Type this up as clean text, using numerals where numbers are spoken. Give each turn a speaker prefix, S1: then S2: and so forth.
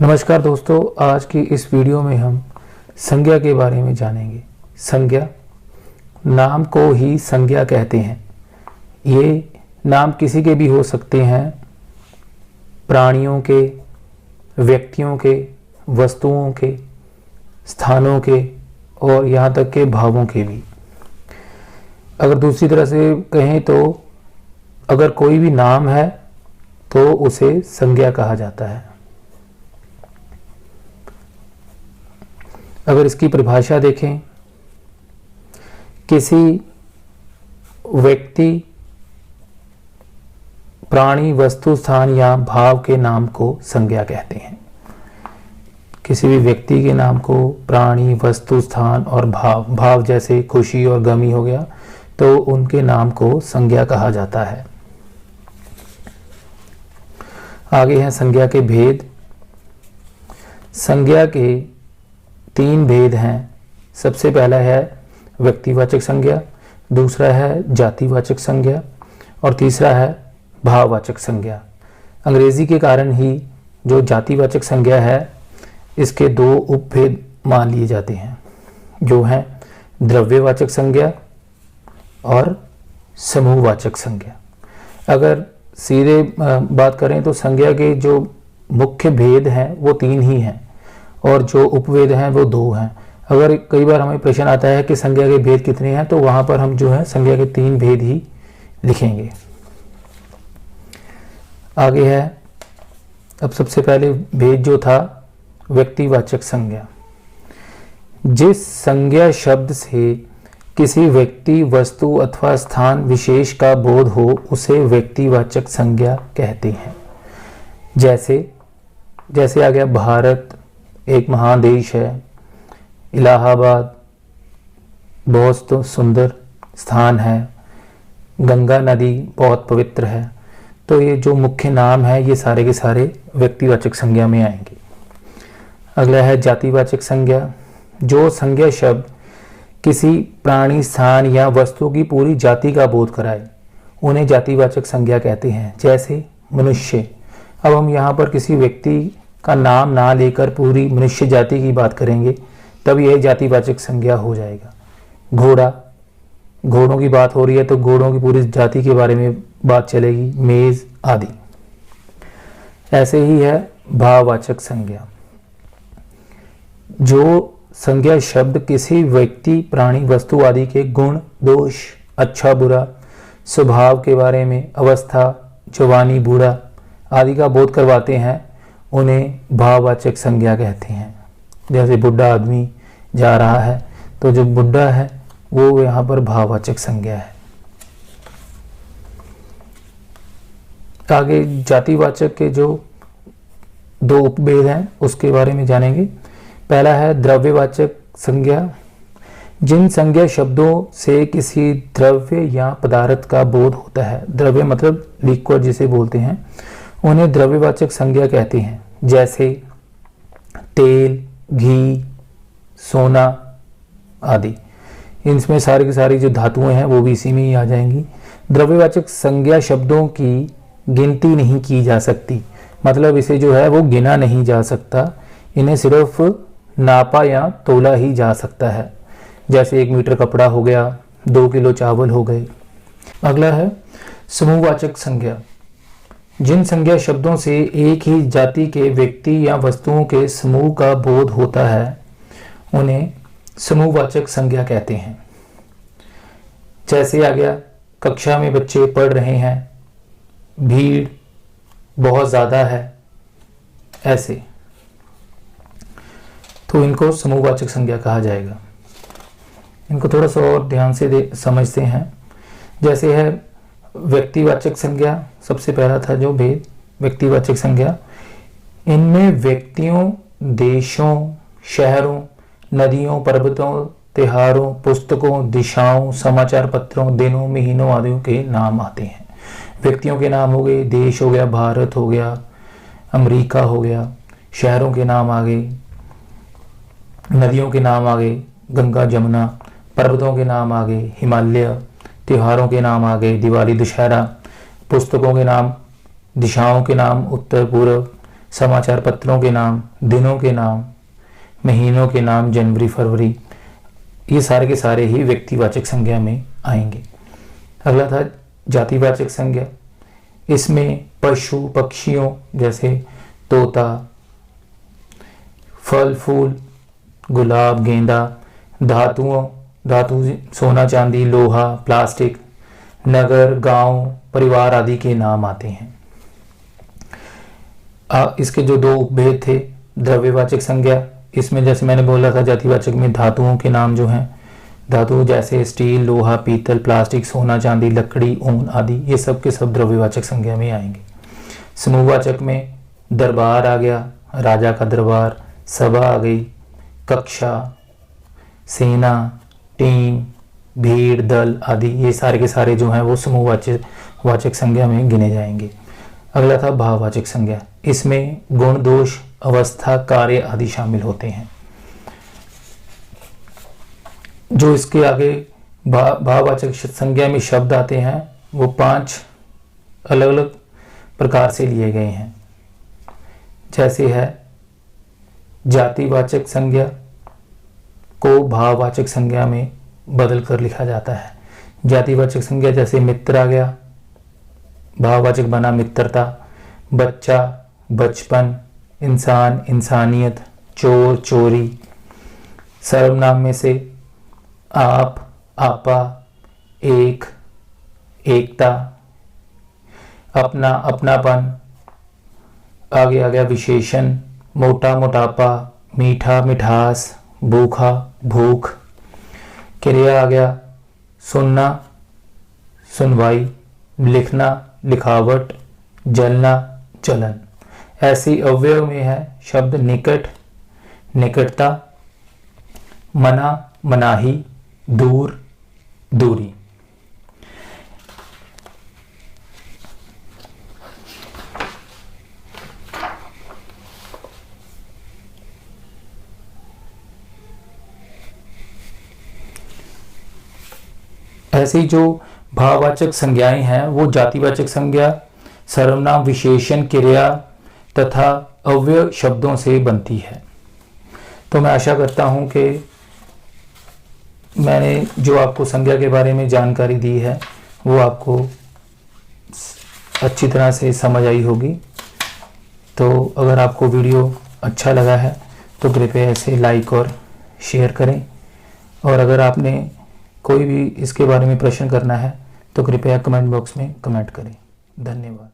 S1: नमस्कार दोस्तों, आज की इस वीडियो में हम संज्ञा के बारे में जानेंगे। संज्ञा, नाम को ही संज्ञा कहते हैं। ये नाम किसी के भी हो सकते हैं, प्राणियों के, व्यक्तियों के, वस्तुओं के, स्थानों के और यहाँ तक के भावों के भी। अगर दूसरी तरह से कहें तो अगर कोई भी नाम है तो उसे संज्ञा कहा जाता है। अगर इसकी परिभाषा देखें, किसी व्यक्ति, प्राणी, वस्तु, स्थान या भाव के नाम को संज्ञा कहते हैं। किसी भी व्यक्ति के नाम को प्राणी, वस्तु, स्थान और भाव जैसे खुशी और गमी हो गया तो उनके नाम को संज्ञा कहा जाता है। आगे हैं संज्ञा के भेद। संज्ञा के 3 भेद हैं। सबसे पहला है व्यक्तिवाचक संज्ञा, दूसरा है जातिवाचक संज्ञा और तीसरा है भाववाचक संज्ञा। अंग्रेजी के कारण ही जो जातिवाचक संज्ञा है इसके 2 उपभेद मान लिए जाते हैं, जो हैं द्रव्यवाचक संज्ञा और समूहवाचक संज्ञा। अगर सीधे बात करें तो संज्ञा के जो मुख्य भेद हैं वो 3 ही हैं और जो उपभेद हैं वो 2 हैं। अगर कई बार हमें प्रश्न आता है कि संज्ञा के भेद कितने हैं तो वहां पर हम जो है संज्ञा के 3 भेद ही लिखेंगे। आगे है अब सबसे पहले भेद जो था व्यक्तिवाचक संज्ञा। जिस संज्ञा शब्द से किसी व्यक्ति, वस्तु अथवा स्थान विशेष का बोध हो उसे व्यक्तिवाचक संज्ञा कहते हैं। जैसे आ गया भारत एक महान देश है, इलाहाबाद बहुत तो सुंदर स्थान है, गंगा नदी बहुत पवित्र है। तो ये जो मुख्य नाम है ये सारे के सारे व्यक्तिवाचक संज्ञा में आएंगे। अगला है जातिवाचक संज्ञा। जो संज्ञा शब्द किसी प्राणी, स्थान या वस्तु की पूरी जाति का बोध कराए उन्हें जातिवाचक संज्ञा कहते हैं। जैसे मनुष्य, अब हम यहाँ पर किसी व्यक्ति का नाम ना लेकर पूरी मनुष्य जाति की बात करेंगे तब यह जातिवाचक संज्ञा हो जाएगा। घोड़ा, घोड़ों की बात हो रही है तो घोड़ों की पूरी जाति के बारे में बात चलेगी, मेज आदि। ऐसे ही है भाववाचक संज्ञा। जो संज्ञा शब्द किसी व्यक्ति, प्राणी, वस्तु आदि के गुण, दोष, अच्छा बुरा, स्वभाव के बारे में, अवस्था, जवानी, बूढ़ा आदि का बोध करवाते हैं उन्हें भाववाचक संज्ञा कहते हैं। जैसे बुढ़ा आदमी जा रहा है तो जो बुढ़ा है वो यहाँ पर भाववाचक संज्ञा है। आगे जातिवाचक के जो 2 उपभेद हैं उसके बारे में जानेंगे। पहला है द्रव्यवाचक संज्ञा। जिन संज्ञा शब्दों से किसी द्रव्य या पदार्थ का बोध होता है, द्रव्य मतलब लिक्विड जिसे बोलते हैं, उन्हें द्रव्यवाचक संज्ञा कहते हैं। जैसे तेल, घी, सोना आदि। इनमें सारी की सारी जो धातुएं हैं वो भी इसी में ही आ जाएंगी। द्रव्यवाचक संज्ञा शब्दों की गिनती नहीं की जा सकती, मतलब इसे जो है वो गिना नहीं जा सकता, इन्हें सिर्फ नापा या तोला ही जा सकता है। जैसे 1 मीटर कपड़ा हो गया, 2 किलो चावल हो गए। अगला है समूहवाचक संज्ञा। जिन संज्ञा शब्दों से एक ही जाति के व्यक्ति या वस्तुओं के समूह का बोध होता है उन्हें समूहवाचक संज्ञा कहते हैं। जैसे आ गया कक्षा में बच्चे पढ़ रहे हैं, भीड़ बहुत ज्यादा है, ऐसे तो इनको समूहवाचक संज्ञा कहा जाएगा। इनको थोड़ा सा और ध्यान से समझते हैं। जैसे है व्यक्तिवाचक संज्ञा, सबसे पहला था जो भेद व्यक्तिवाचक संज्ञा। इनमें व्यक्तियों, देशों, शहरों, नदियों, पर्वतों, त्योहारों, पुस्तकों, दिशाओं, समाचार पत्रों, दिनों, महीनों आदि के नाम आते हैं। व्यक्तियों के नाम हो गए, देश हो गया, भारत हो गया, अमेरिका हो गया, शहरों के नाम आ गए, नदियों के नाम आ गए, गंगा, जमुना, पर्वतों के नाम आ गए, हिमालय, त्योहारों के नाम आ गए, दिवाली, दशहरा, पुस्तकों के नाम, दिशाओं के नाम उत्तर पूर्व, समाचार पत्रों के नाम, दिनों के नाम, महीनों के नाम, जनवरी फरवरी, ये सारे के सारे ही व्यक्तिवाचक संज्ञा में आएंगे। अगला था जातिवाचक संज्ञा। इसमें पशु पक्षियों जैसे तोता, फल फूल, गुलाब, गेंदा, धातु सोना चांदी, लोहा, प्लास्टिक, नगर, गांव, परिवार आदि के नाम आते हैं। इसके जो दो उपभेद थे, द्रव्यवाचक संज्ञा, इसमें जैसे मैंने बोला था जातिवाचक में धातुओं के नाम जो हैं, धातु जैसे स्टील, लोहा, पीतल, प्लास्टिक, सोना चांदी, लकड़ी, ऊन आदि, ये सब के सब द्रव्यवाचक संज्ञा में आएंगे। समूहवाचक में दरबार आ गया, राजा का दरबार, सभा आ गई, कक्षा, सेना, टीम, भीड़, दल आदि, ये सारे के सारे जो हैं वो समूहवाचक संज्ञा में गिने जाएंगे। अगला था भाववाचक संज्ञा। इसमें गुण, दोष, अवस्था, कार्य आदि शामिल होते हैं। जो इसके आगे भाववाचक संज्ञा में शब्द आते हैं वो 5 अलग अलग प्रकार से लिए गए हैं। जैसे है जातिवाचक संज्ञा को भाववाचक संज्ञा में बदल कर लिखा जाता है। जातिवाचक संज्ञा जैसे मित्र आ गया, भाववाचक बना मित्रता, बच्चा, बचपन, इंसान, इंसानियत, चोर, चोरी। सर्वनाम में से आप, आपा, एक, एकता, अपना, अपनापन। आगे आ गया विशेषण, मोटा, मोटापा, मीठा, मिठास, भूखा, भूख। क्रिया आ गया सुनना, सुनवाई, लिखना, लिखावट, जलना, चलन। ऐसी अवयव में है शब्द निकट, निकटता, मना, मनाही, दूर, दूरी। ऐसी जो भाववाचक संज्ञाएं हैं वो जातिवाचक संज्ञा, सर्वनाम, विशेषण, क्रिया तथा अव्यय शब्दों से बनती है। तो मैं आशा करता हूं कि मैंने जो आपको संज्ञा के बारे में जानकारी दी है वो आपको अच्छी तरह से समझ आई होगी। तो अगर आपको वीडियो अच्छा लगा है तो कृपया इसे लाइक और शेयर करें, और अगर आपने कोई भी इसके बारे में प्रश्न करना है तो कृपया कमेंट बॉक्स में कमेंट करें। धन्यवाद।